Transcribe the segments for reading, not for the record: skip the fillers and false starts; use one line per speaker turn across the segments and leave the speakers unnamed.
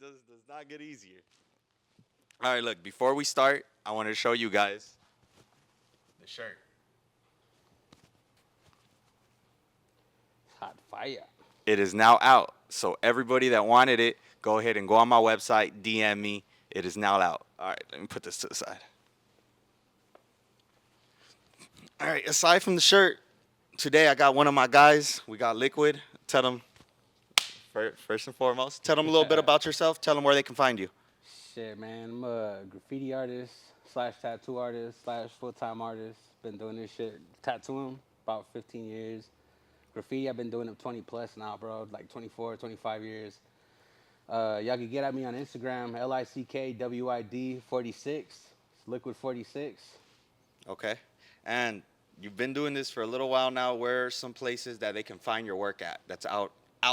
does not get easier. All right, look. Before we start, I want to show you guys the shirt.
Hot fire.
It is now out. So everybody that wanted it, go ahead and go on my website, DM me. It is now out. All right, let me put this to the side. All right, aside from the shirt, today I got one of my guys. We got Lickwid. Tell them first and foremost. Tell them a little bit about yourself. Tell them where they can find you.
Shit, man. I'm a graffiti artist slash tattoo artist slash full-time artist. Been doing this shit, tattooing, about 15 years. Graffiti, I've been doing it 20 plus now, bro. Like 24, 25 years. Y'all can get at me on Instagram, LICKWID 46, Liquid 46.
Okay. And you've been doing this for a little while now. Where are some places that they can find your work at that's out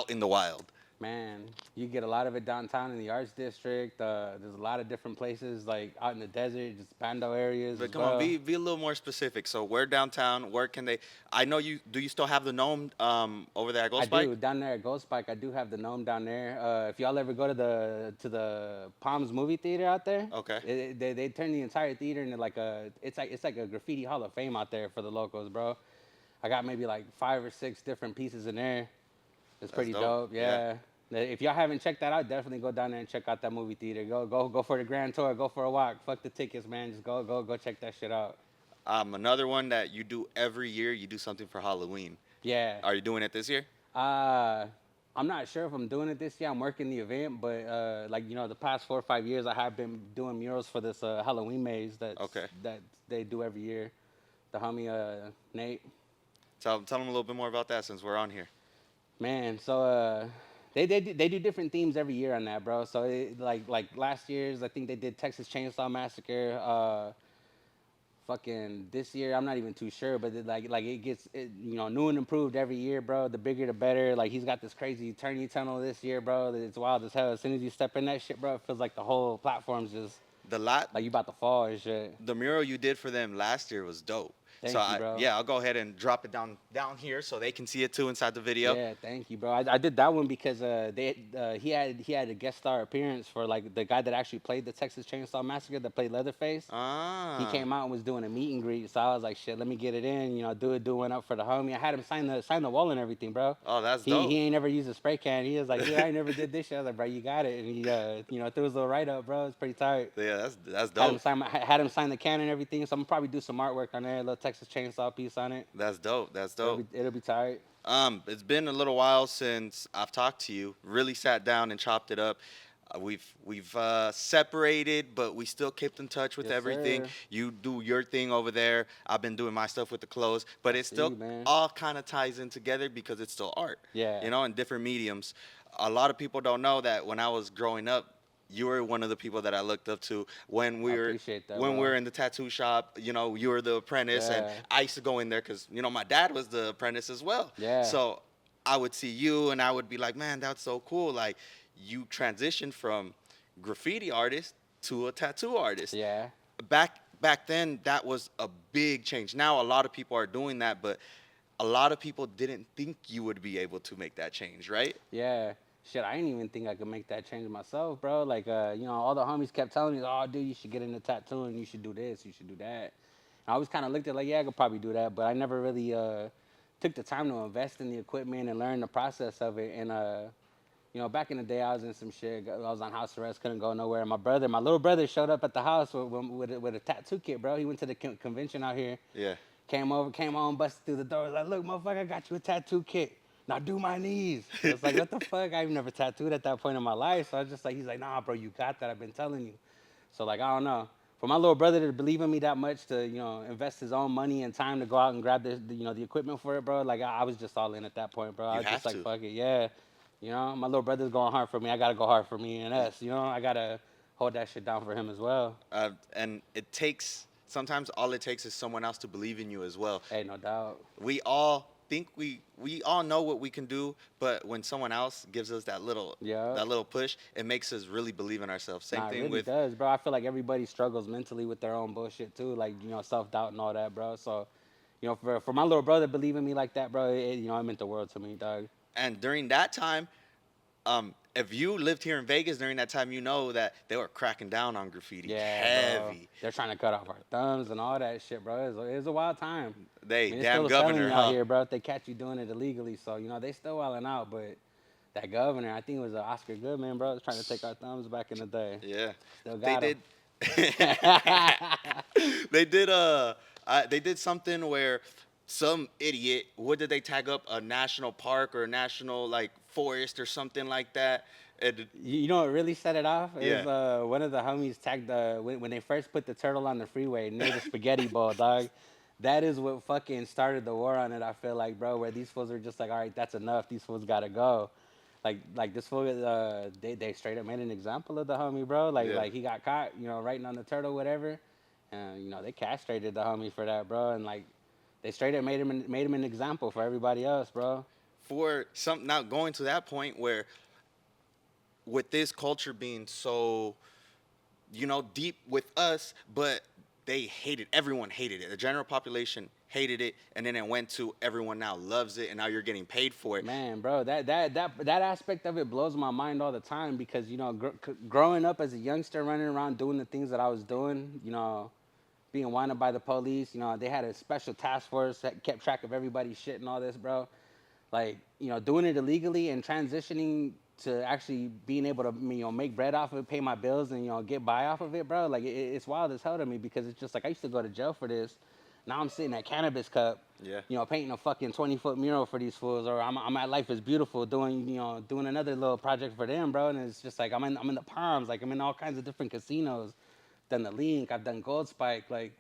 in the wild?
Man, you get a lot of it downtown in the Arts District. There's a lot of different places, like out in the desert, just bando areas
But
as
come on,
well.
be a little more specific. So where downtown? Where can they? I know you. Do you still have the gnome over there at
I
Ghost Bike?
do down there at Ghost Bike. I do have the gnome down there. If y'all ever go to the Palms movie theater out there,
Okay.
they turn the entire theater into like it's like a graffiti hall of fame out there for the locals, bro. I got maybe like 5 or 6 different pieces in there. It's
That's
pretty
dope.
dope. Yeah. If y'all haven't checked that out, definitely go down there and check out that movie theater. Go for the grand tour. Go for a walk. Fuck the tickets, man. Just go check that shit out.
Another one that you do every year. You do something for Halloween.
Yeah.
Are you doing it this year?
Uh, I'm not sure if I'm doing it this year. I'm working the event, but like the past 4 or 5 years, I have been doing murals for this Halloween maze
Okay.
that they do every year. The homie Nate,
Tell them a little bit more about that since we're on here.
man. So they do different themes every year on that, bro. So like last year's, I think they did Texas Chainsaw Massacre. Fucking this year, I'm not even too sure, but like it gets new and improved every year, bro. The bigger the better. Like he's got this crazy turning tunnel this year, bro. That it's wild as hell. As soon as you step in that shit, bro, it feels like the whole platform's just
The lot,
like you about to fall and shit.
the mural you did for them last year was dope. So
Thank you, bro.
I'll go ahead and drop it down here so they can see it too inside the video.
Yeah, thank you, bro. I did that one because he had a guest star appearance for like the guy that actually played the Texas Chainsaw Massacre that played Leatherface. He
Ah,
came out and was doing a meet and greet, so I was like, shit, let me get it in, do one up for the homie. I had him sign the wall and everything, bro.
oh, that's
He
dope.
ain't never used a spray can. He was like, yeah, I ain't never did this shit. I was like, bro, you got it, and he threw his little write up, bro. It's pretty tight.
Yeah, that's
Had him
dope.
sign the can and everything. So I'm gonna probably do some artwork on there, a little Texas Chainsaw piece on it.
That's dope. That's
It'll
dope.
be it'll be tight.
It's been a little while since I've talked to you. Really sat down and chopped it up. We've separated, but we still kept in touch with
Yes,
everything.
sir.
You do your thing over there. I've been doing my stuff with the clothes, but it
See
still
you, man.
all kind of ties in together because it's still art.
Yeah.
In different mediums. A lot of people don't know that when I was growing up, you were one of the people that I looked up to when
I
we were
appreciate that,
when we
bro.
were in the tattoo shop. You were the apprentice, and
Yeah.
I used to go in there because my dad was the apprentice as well.
Yeah.
So I would see you, and I would be like, man, that's so cool. Like you transitioned from graffiti artist to a tattoo artist.
Yeah.
Back then, that was a big change. Now a lot of people are doing that, but a lot of people didn't think you would be able to make that change, right?
Yeah. Shit, I didn't even think I could make that change myself, bro. Like, all the homies kept telling me, oh, dude, you should get into tattooing. You should do this. You should do that. And I always kind of looked at it like, yeah, I could probably do that. But I never really took the time to invest in the equipment and learn the process of it. And, back in the day, I was in some shit. I was on house arrest, couldn't go nowhere. And my little brother showed up at the house with a tattoo kit, bro. He went to the convention out here.
Yeah.
Came home, busted through the door. Was like, look, motherfucker, I got you a tattoo kit. Now do my knees. I was like, what the fuck? I've never tattooed at that point in my life. So I was just like, he's like, nah, bro, you got that. I've been telling you. So like, I don't know. For my little brother to believe in me that much to, invest his own money and time to go out and grab the equipment for it, bro. Like I was just all in at that point, bro. I
You
was
have
just like,
to.
fuck it, yeah. My little brother's going hard for me. I gotta go hard for me and us. I gotta hold that shit down for him as well.
And it takes sometimes all it takes is someone else to believe in you as well.
Hey, no doubt.
We all think we all know what we can do, but when someone else gives us
Yeah.
that little push, it makes us really believe in ourselves. Same
Nah, it
thing
really
with
does, bro. I feel like everybody struggles mentally with their own bullshit too, like self doubt and all that, bro. So, for my little brother believing me like that, bro, it meant the world to me, dog.
and during that time, if you lived here in Vegas during that time, you know that they were cracking down on graffiti
Yeah, bro.
heavy.
They're trying to cut off our thumbs and all that shit, bro. It was a wild time. I
They
mean, it's
damn
still a felony
governor,
out
huh?
here, bro. If they catch you doing it illegally, so they still wilding out. But that governor, I think it was Oscar Goodman, bro, was trying to take our thumbs back in the day.
Yeah,
Still
they
got him.
did. they did they did something where some idiot, what did they tag up, a national park or a national like forest or something like that? And
You know what really set it off is
yeah,
one of the homies tagged when they first put the turtle on the freeway near the spaghetti bowl, dog. That is what fucking started the war on it. I feel like, bro, where these fools are just like, all right, that's enough. These fools gotta go. Like this fool, they straight up made an example of the homie, bro. Like
yeah.
like he got caught, writing on the turtle, whatever. And they castrated the homie for that, bro. And like they straight up made him an example for everybody else, bro.
For some, now going to that point where with this culture being so, deep with us, but they hated, everyone hated it. The general population hated it, and then it went to everyone now loves it, and now you're getting paid for it.
Man, bro, that aspect of it blows my mind all the time because growing up as a youngster, running around doing the things that I was doing, being wanted by the police, they had a special task force that kept track of everybody's shit and all this, bro. Like, doing it illegally and transitioning to actually being able to, make bread off of it, pay my bills, and get by off of it, bro. Like, it's wild as hell to me because it's just like I used to go to jail for this. Now I'm sitting at Cannabis Cup,
Yeah.
painting a fucking 20-foot mural for these fools, or I'm at Life is Beautiful doing another little project for them, bro. And it's just like I'm in the Palms, like I'm in all kinds of different casinos. Done the Link, I've done Gold Spike, like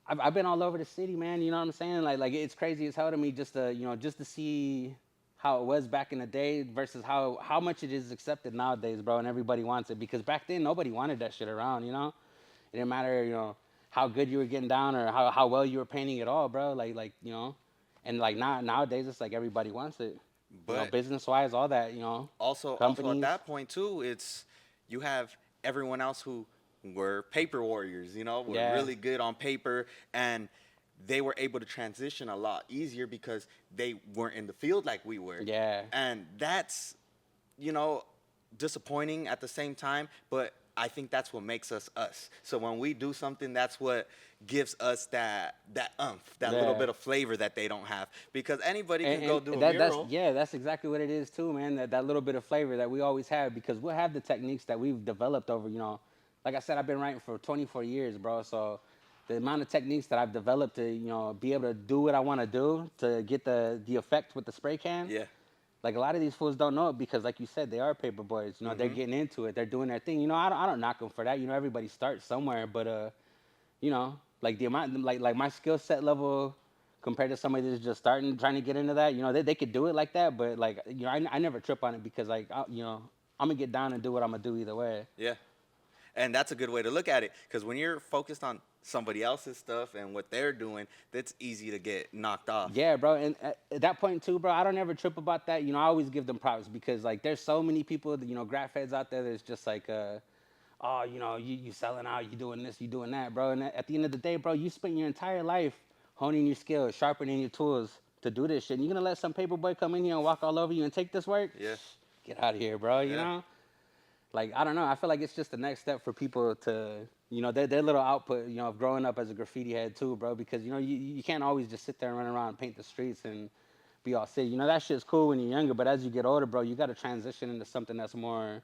I've been all over the city, man. You know what I'm saying? Like it's crazy as hell to me just to see how it was back in the day versus how much it is accepted nowadays, bro. And everybody wants it because back then nobody wanted that shit around. It didn't matter, how good you were getting down or how well you were painting at all, bro. And like nowadays it's like everybody wants it.
But
Business wise, all that,
also at
companies.
that point too, it's you have everyone else who were paper warriors, were
Yeah,
really good on paper, and they were able to transition a lot easier because they weren't in the field like we were.
yeah.
And that's, you know, disappointing at the same time, but I think that's what makes us us. So when we do something, that's what gives us that that little
Yeah.
bit of flavor that they don't have. Because anybody can go do
And
a
that's
mural.
yeah, that's exactly what it is too, man. That little bit of flavor that we always have because we'll have the techniques that we've developed over, like I said, I've been writing for 24 years, bro. So the amount of techniques that I've developed to, be able to do what I want to do to get the effect with the spray can.
Yeah.
Like a lot of these fools don't know it because, like you said, they are paper boys. They're getting into it. They're doing their thing. I don't knock them for that. Everybody starts somewhere, but like the amount, like my skill set level compared to somebody that's just starting, trying to get into that, they could do it like that, but like, I never trip on it because like, I'm gonna get down and do what I'm gonna do either way.
Yeah. And that's a good way to look at it because when you're focused on somebody else's stuff and what they're doing, that's easy to get knocked off.
Yeah, bro. And at that point too, bro, I don't ever trip about that. I always give them props because like there's so many people, graph heads out there that's just like, oh, you selling out, you doing this, you doing that, bro. And at the end of the day, bro, you spent your entire life honing your skills, sharpening your tools to do this shit. And you're gonna let some paper boy come in here and walk all over you and take this work?
Yeah.
Get out of here, bro. You
Yeah.
know? Like I don't know. I feel like it's just the next step for people to, their little output, of growing up as a graffiti head too, bro. Because you can't always just sit there and run around and paint the streets and be all city. That shit's cool when you're younger, but as you get older, bro, you got to transition into something that's more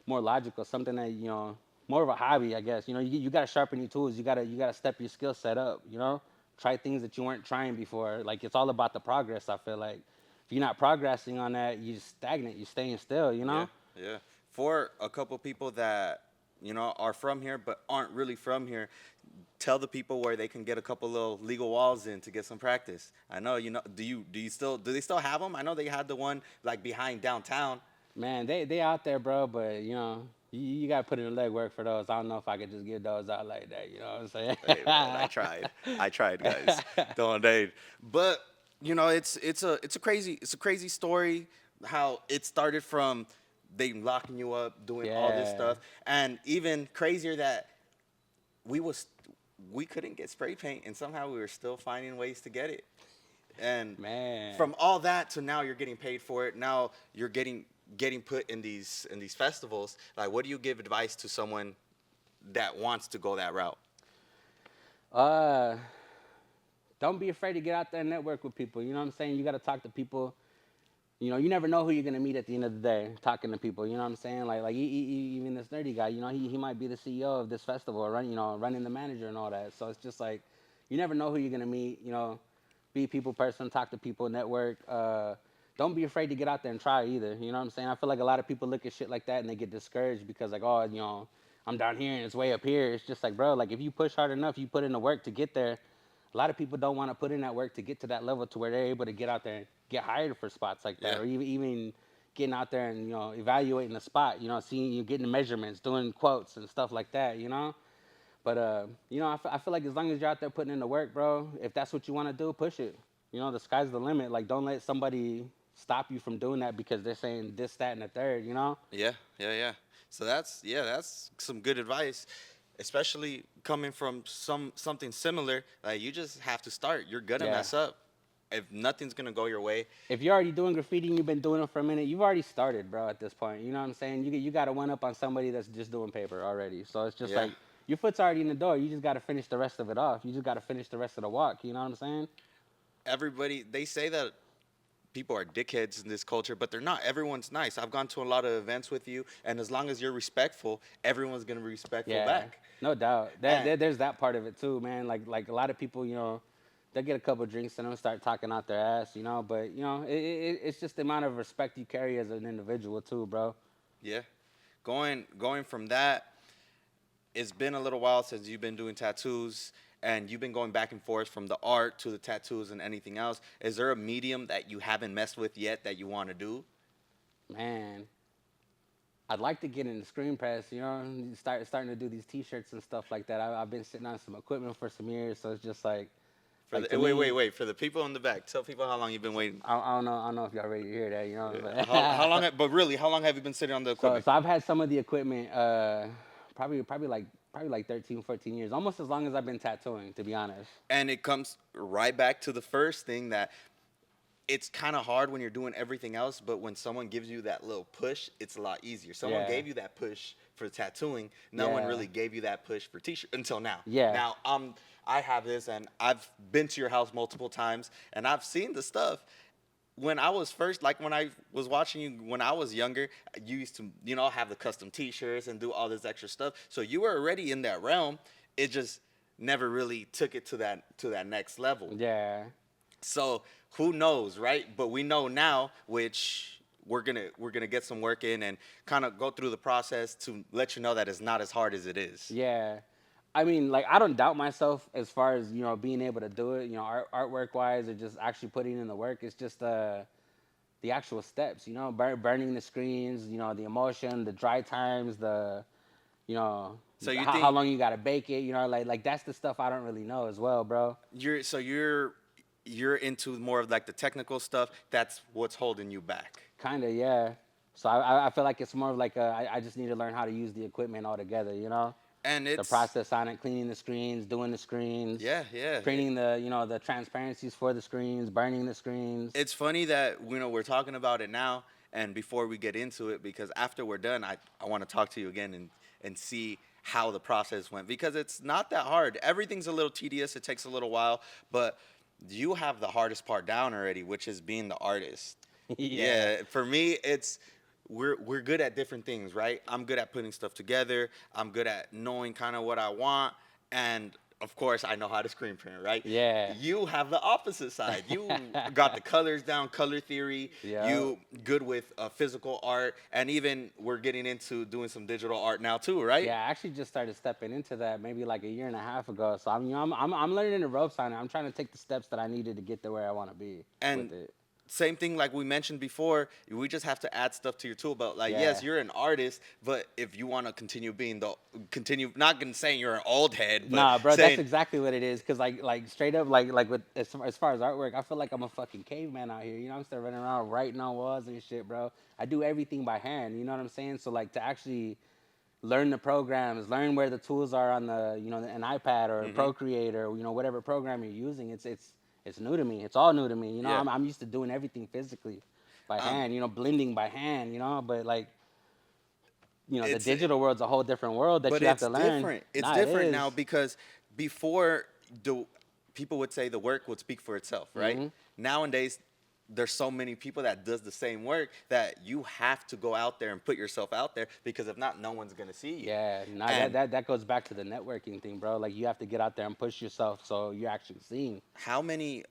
logical, something that more of a hobby, I guess. You got to sharpen your tools. You got to step your skill set up. Try things that you weren't trying before. Like it's all about the progress. I feel like if you're not progressing on that, you're just stagnant. You're staying still.
Yeah. Yeah. For a couple people that are from here but aren't really from here, tell the people where they can get a couple little legal walls in to get some practice. I know do they still have them? I know they had the one like behind downtown.
Man, they out there, bro. But you got to put in the legwork for those. I don't know if I could just give those out like that. You know what I'm saying?
Hey man, I tried guys. Don't date. But it's a crazy story how it started from they locking you up, doing all this
Yeah.
stuff, and even crazier that we couldn't get spray paint, and somehow we were still finding ways to get it. And
Man.
from all that to now, you're getting paid for it. Now you're getting getting put in these festivals, like what do you give advice to someone that wants to go that route?
Uh, don't be afraid to get out there and network with people. You know what I'm saying? You got to talk to people. You know, you never know who you're gonna meet at the end of the day talking to people. You know what I'm saying? Even this nerdy guy. You know, he might be the CEO of this festival, or running the manager and all that. So it's just like you never know who you're gonna meet. You know, be a people person, talk to people, network. Don't be afraid to get out there and try either. You know what I'm saying? I feel like a lot of people look at shit like that and they get discouraged because like, oh, I'm down here and it's way up here. It's just like, bro, like if you push hard enough, you put in the work to get there. A lot of people don't want to put in that work to get to that level to where they're able to get out there and get hired for spots like that,
Yeah.
or even getting out there and evaluating the spot. Seeing you getting the measurements, doing quotes and stuff like that. But I feel like as long as you're out there putting in the work, bro, if that's what you want to do, push it. The sky's the limit. Like, don't let somebody stop you from doing that because they're saying this, that, and the third.
Yeah, yeah, yeah. So that's some good advice, especially coming from something similar. Like you just have to start. You're gonna
Yeah.
mess up. If nothing's gonna go your way,
If you're already doing graffiti and you've been doing it for a minute, you've already started, bro. At this point, you know what I'm saying? You got to one up on somebody that's just doing paper already. So it's just
yeah.
like your foot's already in the door. You just got to finish the rest of it off. You just got to finish the rest of the walk. You know what I'm saying?
Everybody they say that people are dickheads in this culture, but they're not. Everyone's nice. I've gone to a lot of events with you, and as long as you're respectful, everyone's gonna be respectful
Yeah,
back.
no doubt.
And
There's that part of it too, man. Like a lot of people, they get a couple drinks and they'll start talking out their ass, But it's just the amount of respect you carry as an individual too, bro.
yeah, going from that, it's been a little while since you've been doing tattoos and you've been going back and forth from the art to the tattoos and anything else. Is there a medium that you haven't messed with yet that you want to do?
Man, I'd like to get into screen press, starting to do these T-shirts and stuff like that. I've been sitting on some equipment for some years, so it's just
For
to
the
me,
wait. For the people in the back, tell people how long you've been waiting.
I don't know if y'all ready to hear that,
How long?
but
But really, how long have you been sitting on the
so
equipment?
so I've had some of the equipment, probably like 13, 14 years, almost as long as I've been tattooing, to be honest.
And it comes right back to the first thing that it's kind of hard when you're doing everything else, but when someone gives you that little push, it's a lot easier. Someone
Yeah.
gave you that push for tattooing. No one
Yeah.
really gave you that push for t-shirt until now.
Yeah.
Now I have this, and I've been to your house multiple times, and I've seen the stuff. When I was first, like when I was watching you when I was younger, you used to, have the custom T-shirts and do all this extra stuff. So you were already in that realm. It just never really took it to that next level.
Yeah.
So who knows, right? But we know now, which we're gonna get some work in and kind of go through the process to let you know that it's not as hard as it is.
Yeah. I mean, like, I don't doubt myself as far as, being able to do it, artwork wise or just actually putting in the work. It's just the actual steps, burning the screens, the emotion, the dry times, you know,
So you
how
think
long you got to bake it, like that's the stuff I don't really know as well, bro.
you're into more of like the technical stuff. That's what's holding you back.
Kind of, yeah. So I feel like it's more of like I just need to learn how to use the equipment altogether,
And
the
it's
process on it, cleaning the screens, doing the screens,
yeah, yeah.
printing the transparencies for the screens, burning the screens.
It's funny that we're talking about it now and before we get into it because after we're done I want to talk to you again and see how the process went because it's not that hard. Everything's a little tedious, it takes a little while, but you have the hardest part down already, which is being the artist.
Yeah.
Yeah, for me it's we're good at different things, right? I'm good at putting stuff together. I'm good at knowing kind of what I want, and of course, I know how to screen print, right?
Yeah.
You have the opposite side. You got the colors down, color theory.
Yeah.
You good with physical art, and even we're getting into doing some digital art now too, right?
Yeah, I actually just started stepping into that maybe like a year and a half ago. So I'm learning the ropes on it. I'm trying to take the steps that I needed to get to where I want to be
And
with it.
same thing like we mentioned before, we just have to add stuff to your tool belt. Like,
Yeah.
yes, you're an artist, but if you want to continue being not gonna say you're an old head, but
Nah, bro, that's
saying,
exactly what it is. Cause like straight up, like with as far as artwork, I feel like I'm a fucking caveman out here. I'm still running around writing on walls and shit, bro. I do everything by hand. You know what I'm saying? So like to actually learn the programs, learn where the tools are on the an iPad or Procreate or whatever program you're using. It's new to me. It's all new to me.
yeah.
I'm used to doing everything physically. by hand, blending by hand, but like, the
It's
digital world's a whole different world that
but
you have
it's
to learn.
different. It's
Nah, it
different
is.
now because before the people would say the work would speak for itself, right?
Mm-hmm.
Nowadays, there's so many people that does the same work that you have to go out there and put yourself out there because if not, no one's gonna see you.
Yeah, nah, that,
And
that that goes back to the networking thing, bro. Like you have to get out there and push yourself so you're actually seen.
how many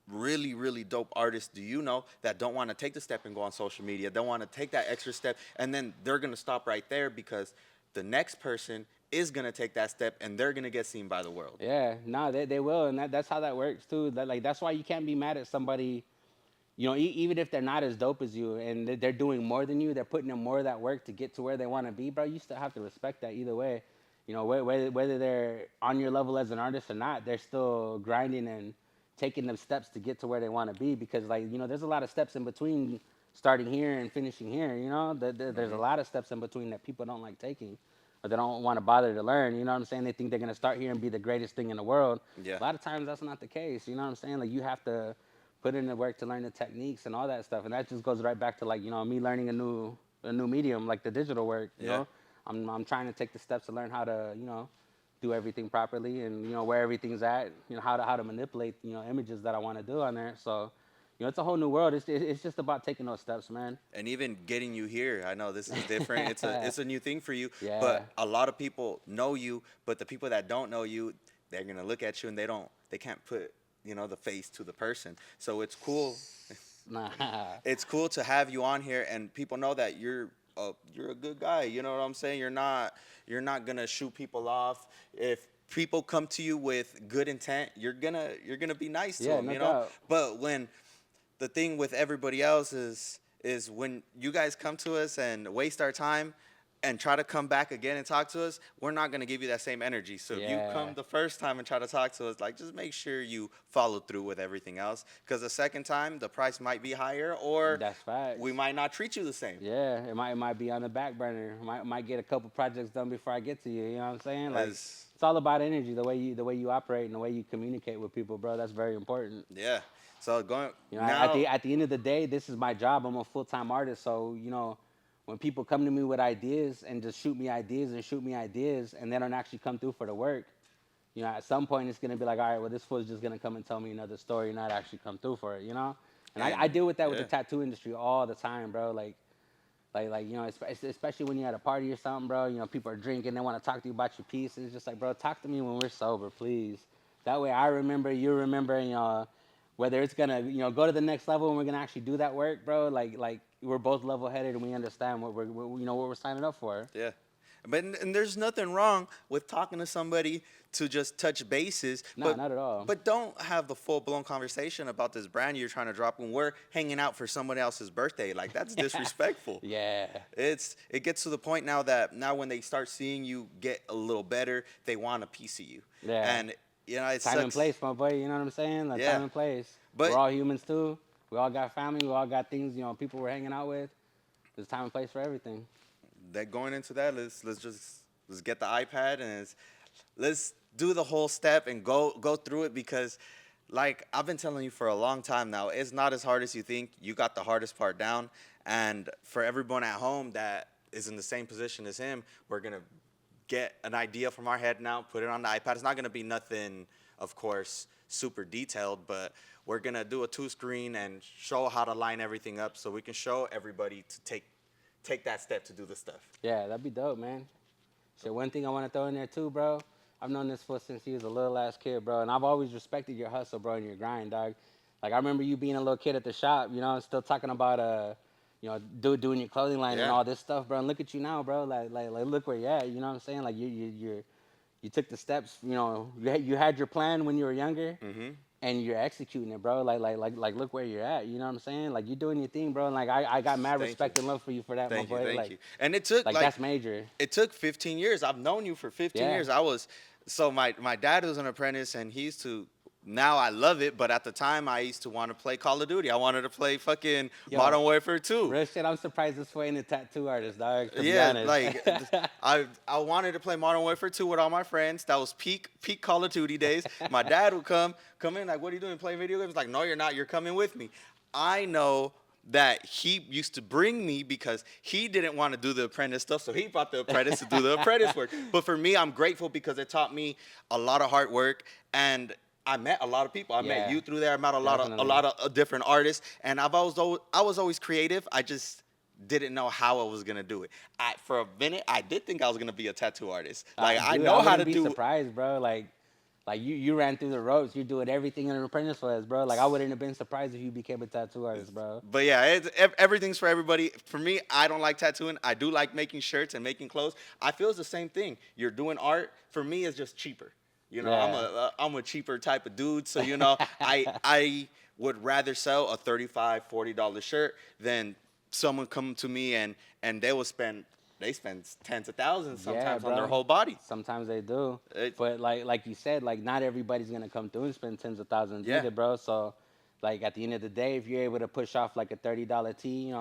really dope artists do you know that don't want to take the step and go on social media, don't want to take that extra step, and then they're gonna stop right there because the next person is gonna take that step and they're gonna get seen by the world.
Yeah, nah, they will, and that's how that works too. That's why you can't be mad at somebody. Even if they're not as dope as you and they're doing more than you, they're putting in more of that work to get to where they want to be, bro. You still have to respect that either way. Whether they're on your level as an artist or not, they're still grinding and taking them steps to get to where they want to be. Because like there's a lot of steps in between starting here and finishing here. There's a
Hmm.
lot of steps in between that people don't like taking. Or they don't want to bother to learn. You know what I'm saying? They think they're gonna start here and be the greatest thing in the world.
Yeah.
A lot of times that's not the case. You know what I'm saying? Like you have to put in the work to learn the techniques and all that stuff. And that just goes right back to like me learning a new medium like the digital work.
Yeah.
I'm trying to take the steps to learn how to do everything properly and where everything's at. How to manipulate images that I want to do on there. So it's a whole new world. It's just about taking those steps, man.
And even getting you here, I know this is different. It's a new thing for you,
Yeah.
but a lot of people know you, but the people that don't know you, they're going to look at you and they can't put the face to the person. So it's cool.
Nah.
It's cool to have you on here and people know that you're a good guy. You know what I'm saying? You're not gonna shoot people off. If people come to you with good intent, you're gonna be nice to
Yeah,
them.
no doubt.
But when the thing with everybody else is when you guys come to us and waste our time and try to come back again and talk to us, we're not going to give you that same energy. So if you
Yeah.
come the first time and try to talk to us, like just make sure you follow through with everything else because the second time the price might be higher or
That's facts.
we might not treat you the same.
Yeah, it might be on the back burner. Might get a couple projects done before I get to you. You know what I'm saying? Like
As
it's all about energy, the way you operate and the way you communicate with people, bro. That's very important.
yeah. So going
At
now,
the end of the day, this is my job. I'm a full-time artist, so when people come to me with ideas and just shoot me ideas and they don't actually come through for the work, at some point it's gonna be like, all right, well, this fool's just gonna come and tell me another story, not actually come through for it. And I
and
deal with that with
yeah.
the tattoo industry all the time, bro. Like especially when you're at a party or something, bro. People are drinking, they want to talk to you about your piece. And it's just like, bro, talk to me when we're sober, please. That way, I remember, you remember, whether it's gonna, go to the next level and we're gonna actually do that work, bro. Like we're both level-headed and we understand what we're signing up for.
Yeah. But and there's nothing wrong with talking to somebody to just touch bases,
Nah, not at all.
but don't have the full blown conversation about this brand you're trying to drop when we're hanging out for somebody else's birthday. Like that's disrespectful.
Yeah.
It gets to the point now when they start seeing you get a little better, they want a piece of you.
Yeah.
And it
Time
sucks.
and place, my boy. You know what I'm saying? Like
Yeah.
time and place.
But
We're all humans too. We all got family. We all got things. People we're hanging out with. There's time and place for everything.
that going into that, let's get the iPad and let's do the whole step and go through it because like I've been telling you for a long time now, it's not as hard as you think. You got the hardest part down. And for everyone at home that is in the same position as him, we're gonna get an idea from our head now, put it on the iPad. It's not gonna be nothing, of course, super detailed, but we're gonna do a 2-screen and show how to line everything up so we can show everybody to take that step to do the stuff.
Yeah, that'd be dope, man. Shit, one thing I want to throw in there too, bro. I've known this fool since he was a little ass kid, bro, and I've always respected your hustle, bro, and your grind, dog. Like I remember you being a little kid at the shop, still talking about doing your clothing line and
Yeah.
all this stuff, bro. And look at you now, bro. Like look where you're at. You know what I'm saying? Like you took the steps. You had your plan when you were younger,
Mm-hmm.
and you're executing it, bro. Like look where you're at. You know what I'm saying? Like you're doing your thing, bro. And like I got mad
Thank
respect
you.
and love for you for that,
Thank
my
you,
boy.
thank
like
you. And it took
like
like
that's major.
it took 15 years. I've known you for 15
Yeah.
years. My dad was an apprentice and he used to now I love it, but at the time I used to want to play Call of Duty. I wanted to play fucking
Yo,
Modern Warfare 2.
Real shit. I'm surprised this fool ain't a tattoo artist, dog. To be
Yeah,
honest.
like I wanted to play Modern Warfare 2 with all my friends. That was peak Call of Duty days. My dad would come in like, "What are you doing? Playing video games?" Like, "No, you're not. You're coming with me." I know that he used to bring me because he didn't want to do the apprentice stuff, so he brought the apprentice to do the apprentice work. But for me, I'm grateful because it taught me a lot of hard work, and I met a lot of people. I met
Yeah,
you through there. I met a lot of
definitely.
different artists, and I was always creative. I just didn't know how I was gonna do it. For a minute, I did think I was gonna be a tattoo artist. Like I
Dude, I
know how to
wouldn't be
do.
surprised, bro. Like you ran through the ropes. You're doing everything an apprentice was, bro. Like I wouldn't have been surprised if you became a tattoo artist, bro.
But yeah, everything's for everybody. For me, I don't like tattooing. I do like making shirts and making clothes. I feel it's the same thing. You're doing art. For me, it's just cheaper. You know,
Yeah.
I'm a cheaper type of dude. So you know, I would rather sell a $35-$40 shirt than someone come to me and they spend tens of thousands
Yeah,
sometimes on their
bro.
whole body.
Sometimes they do,
It,
but like you said, like not everybody's gonna come through and spend tens of thousands
yeah,
either, bro. So, like at the end of the day, if you're able to push off like a $30 tee,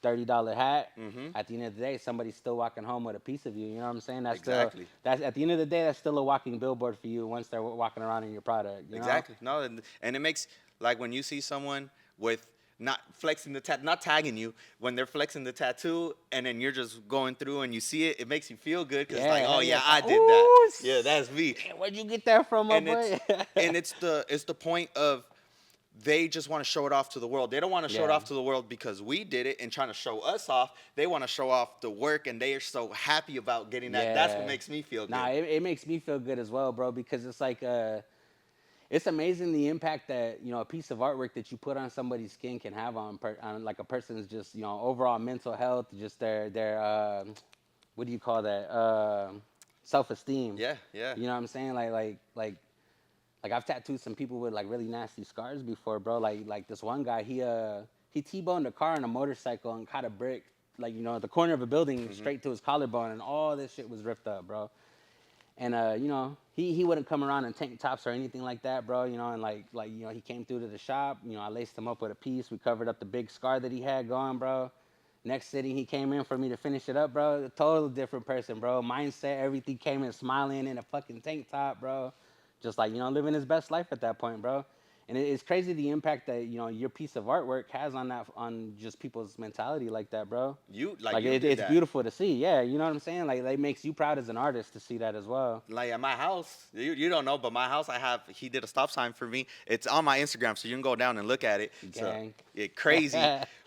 $30 hat,
mm-hmm,
at the end of the day, somebody's still walking home with a piece of you. You know what I'm saying?
exactly.
That's at the end of the day, that's still a walking billboard for you once they're walking around in your product. You know?
Exactly. No, and it makes like when you see someone with not flexing the not tagging you when they're flexing the tattoo, and then you're just going through and you see it, it makes you feel good because
Yeah,
like, oh
hell yeah.
yeah,
It's
I
like,
did that.
ooh,
Yeah, that's me.
where'd you get that from, my
And
boy?
it's the point of they just want to show it off to the world. They don't want to show it
Yeah.
off to the world because we did it and trying to show us off. They want to show off the work, and they are so happy about getting that. That's what
Yeah.
makes me feel
Nah,
good.
it makes me feel good as well, bro, because it's like it's amazing the impact that a piece of artwork that you put on somebody's skin can have on like a person's just overall mental health, just their what do you call that, self esteem.
Yeah, yeah.
You know what I'm saying? Like I've tattooed some people with like really nasty scars before, bro. Like this one guy, he T-boned a car on a motorcycle and caught a brick, like the corner of a building
Hmm.
straight to his collarbone, and all this shit was ripped up, bro. And he wouldn't come around in tank tops or anything like that, bro. And he came through to the shop. I laced him up with a piece. We covered up the big scar that he had going, bro. Next sitting, he came in for me to finish it up, bro. A total different person, bro. Mindset, everything, came in smiling in a fucking tank top, bro. Just like living his best life at that point, bro. And it's crazy the impact that your piece of artwork has on just people's mentality like that, bro. Like
You did
it's
that.
beautiful to see. Yeah, you know what I'm saying? Like it makes you proud as an artist to see that as well.
Like at my house, you don't know, but my house, he did a stop sign for me. It's on my Instagram, so you can go down and look at it. So
Gang.
yeah, crazy.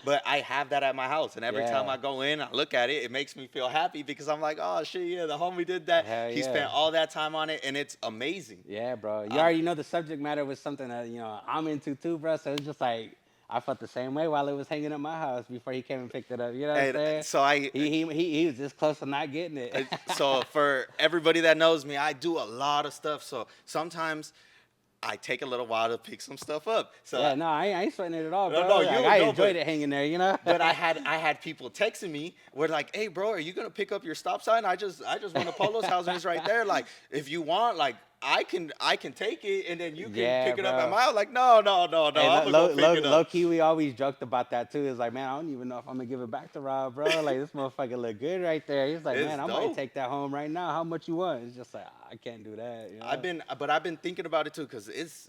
But I have that at my house, and every time
Yeah.
I go in, I look at it, it makes me feel happy because I'm like, oh shit, yeah, the homie did that.
Hell
He
yeah.
spent all that time on it, and it's amazing.
Yeah, bro. You
Um,
already know the subject matter was something that I'm into too, bro. So it's just like I felt the same way while it was hanging at my house before he came and picked it up. You know what I'm
and
saying?
so
He was just close to not getting it.
so for everybody that knows me, I do a lot of stuff. So sometimes I take a little while to pick some stuff up. So
Yeah, no, I ain't sweating it at all,
no,
bro.
no,
Like,
you
I
no,
enjoyed
but
it hanging there, you know.
But I had people texting me. We're like, "Hey, bro, are you gonna pick up your stop sign? I just went to Polo's house and it's right there. Like, if you want, like, I can take it and then you can
Yeah,
pick it up at
bro.
my house." Like, no, no, no, no.
Hey,
I'm gonna go pick it
low
up.
key, we always joked about that too. It's like, man, I don't even know if I'm gonna give it back to Rob, bro. Like this motherfucker look good right there. He's like,
It's
man, I might
dope.
take that home right now. How much you want? It's just like I can't do that.
But I've been thinking about it too, cause it's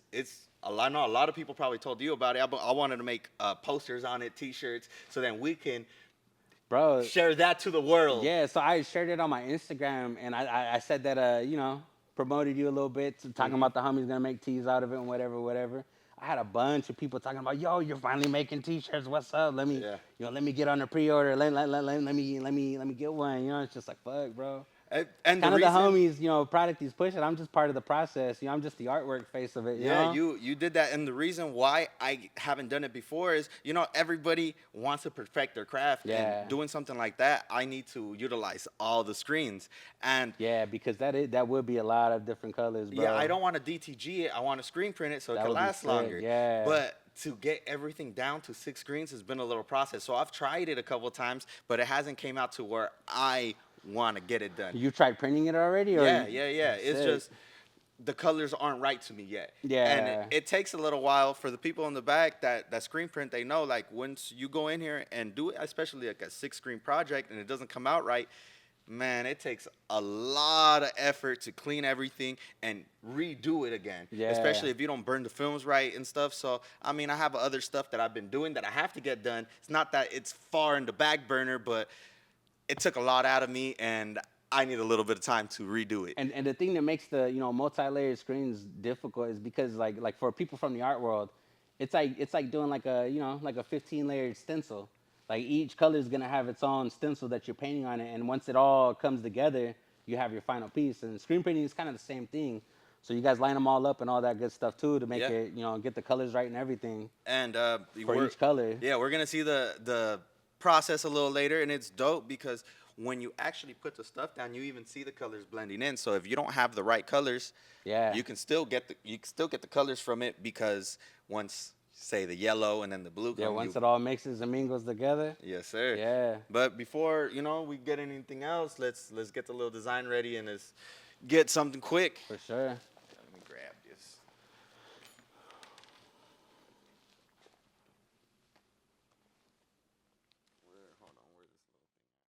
a lot. I know a lot of people probably told you about it. I wanted to make posters on it, T-shirts, so then we can
Bro,
share that to the world.
yeah, so I shared it on my Instagram, and I said that promoted you a little bit, talking
Mhm.
about the homies gonna make tees out of it and whatever. I had a bunch of people talking about, yo, you're finally making T-shirts. What's up? Let me
Yeah.
let me get on the pre-order. Let me get one. It's just like fuck, bro.
And the
Kind of the
reason.
homies, product he's pushing. I'm just part of the process. I'm just the artwork face of it. You
Yeah,
know?
you did that, and the reason why I haven't done it before is, everybody wants to perfect their craft,
Yeah.
and doing something like that, I need to utilize all the screens, and
Yeah, because that would be a lot of different colors, bro.
yeah, I don't want to DTG it, I want to screen print it so it
That
can
would be
last
sick,
longer.
yeah.
But to get everything down to 6 screens has been a little process. So I've tried it a couple times, but it hasn't came out to where I want to get it done.
You tried printing it already, or
Yeah. It's
Sick.
just the colors aren't right to me yet.
Yeah.
And it takes a little while for the people in the back that screen print. They know, like, once you go in here and do it, especially like a 6 screen project, and it doesn't come out right, Man, it takes a lot of effort to clean everything and redo it again,
Yeah.
especially if you don't burn the films right and stuff. So, I mean, I have other stuff that I've been doing that I have to get done. It's not that it's far in the back burner, but it took a lot out of me, and I need a little bit of time to redo it.
And the thing that makes the multi-layered screens difficult is because like for people from the art world, it's like doing like a like a 15 layered stencil. Like each color is gonna have its own stencil that you're painting on it, and once it all comes together, you have your final piece. And screen printing is kind of the same thing. So you guys line them all up and all that good stuff too to make
Yeah.
it get the colors right and everything
And
for
we're
each color.
yeah, we're gonna see the process a little later, and it's dope because when you actually put the stuff down, you even see the colors blending in. So if you don't have the right colors,
Yeah.
you can still get the colors from it, because once, say, the yellow and then the blue
Yeah,
come,
once it all mixes and mingles together.
yes sir.
Yeah,
But before we get anything else, let's get the little design ready and let's get something quick.
for sure.